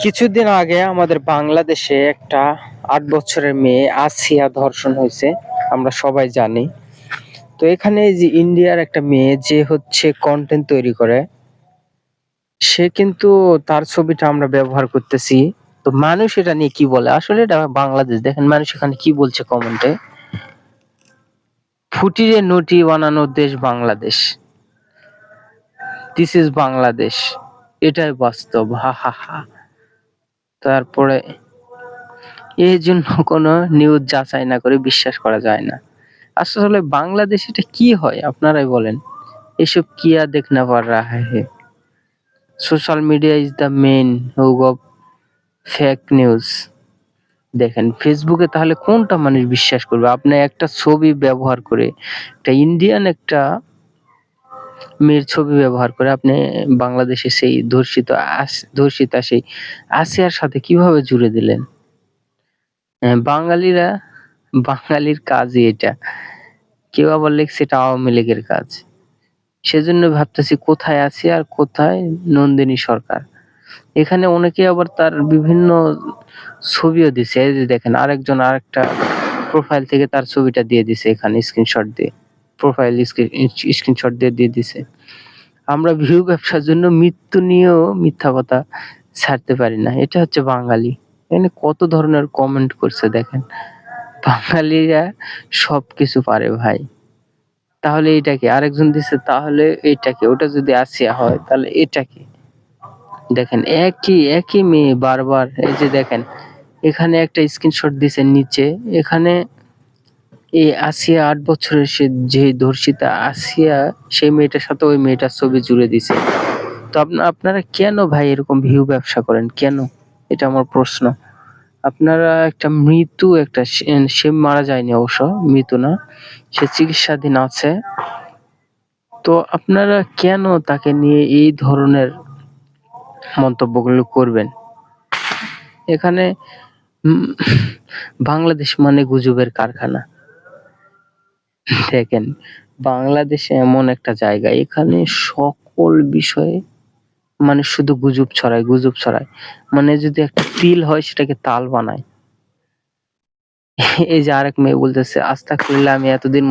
কিছুদিন আগে আমাদের বাংলাদেশে একটা ৮ বছরের মেয়ে আসিয়া ধর্ষণ হয়েছে, আমরা সবাই জানি। তো এখানে এই যে ইন্ডিয়ার একটা মেয়ে যে হচ্ছে কন্টেন্ট তৈরি করে, সে কিন্তু তার ছবিটা আমরা ব্যবহার করতেছি। তো মানুষ এটা নিয়ে কি বলে? আসলে এটা বাংলাদেশ, দেখেন মানুষ এখানে কি বলছে কমেন্টে, ফুটিয়ে নটি বানানো দেশ বাংলাদেশ, দিস ইজ বাংলাদেশ, এটাই বাস্তব, হা হা হা। তারপরে এই জন্য কোনো নিউজ যাচাই না করে বিশ্বাস করা যায় না। আসলে বাংলাদেশ এটা কি হয় আপনারাই বলেন? এসব কিয়া দেখনা পড় রাহা হে। Social media is the main hub of fake news. দেখেন ফেসবুকে তাহলে কোনটা মানুষ বিশ্বাস করবে? আপনি একটা ছবি ব্যবহার করে, একটা ইন্ডিয়ান একটা মেয়ের ছবি ব্যবহার করে আপনি বাংলাদেশে সেই ধর্ষিতা সেই আসিয়ার সাথে কিভাবে জুড়ে দিলেন? বাঙালিরা, বাঙালির কাজই এটা। কেউ আবার লিখছে এটা আওয়ামী লীগের কাজ। সেজন্য ভাবতেছি কোথায় আছি আর কোথায় নন্দিনী সরকার। এখানে অনেকে আবার তার বিভিন্ন ছবিও দিছে। এই যে দেখেন আরেকজন আরেকটা প্রোফাইল থেকে তার ছবিটা দিয়ে দিছে এখানে স্ক্রিনশট দিয়ে। প্রোফাইল স্ক্রিনশট দিয়ে দিছে। আমরা ভিউ ব্যবসার জন্য মৃত্যু নিয়েও মিথ্যা কথা ছাড়তে পারি না। এটা হচ্ছে বাঙালি। এখানে কত ধরনের কমেন্ট করছে দেখেন। বাঙালিরা সবকিছু পারে ভাই। তাহলে এইটা কি? আরেকজন দিছে তাহলে এইটা কি? ওটা যদি আসিয়া হয় তাহলে এটা কি? দেখেন একই মেয়ে বারবার, এই যে দেখেন এখানে একটা স্ক্রিনশট দিছে নিচে, এখানে এই আসিয়া ৮ বছরের সে যে ধর্ষিতা আসিয়া, সেই মেয়েটার সাথে ওই মেয়েটার ছবি জুড়ে দিছে। তো আপনারা কেন ভাই এরকম ভিউ ব্যবসা করেন? কেন? এটা আমার প্রশ্ন। আপনারা একটা মৃত্যু একটা সে মারা যায়নি অবশ্য, মৃত না। সে চিকিৎসাধীন আছে। তো আপনারা কেন তাকে নিয়ে এই ধরনের মন্তব্যগুলো করবেন? এখানে উম বাংলাদেশ মানে গুজবের কারখানা। দেখেন বাংলাদেশে এমন একটা জায়গা, এখানে সকল বিষয়ে মানে শুধু গুজব ছড়ায়। মানে যদি একটা তিল হয় সেটাকে তাল বানায়। এই যে আরেক মেয়ে বলতেছে আস্তাগফিরুল্লাহ, আমি এতদিন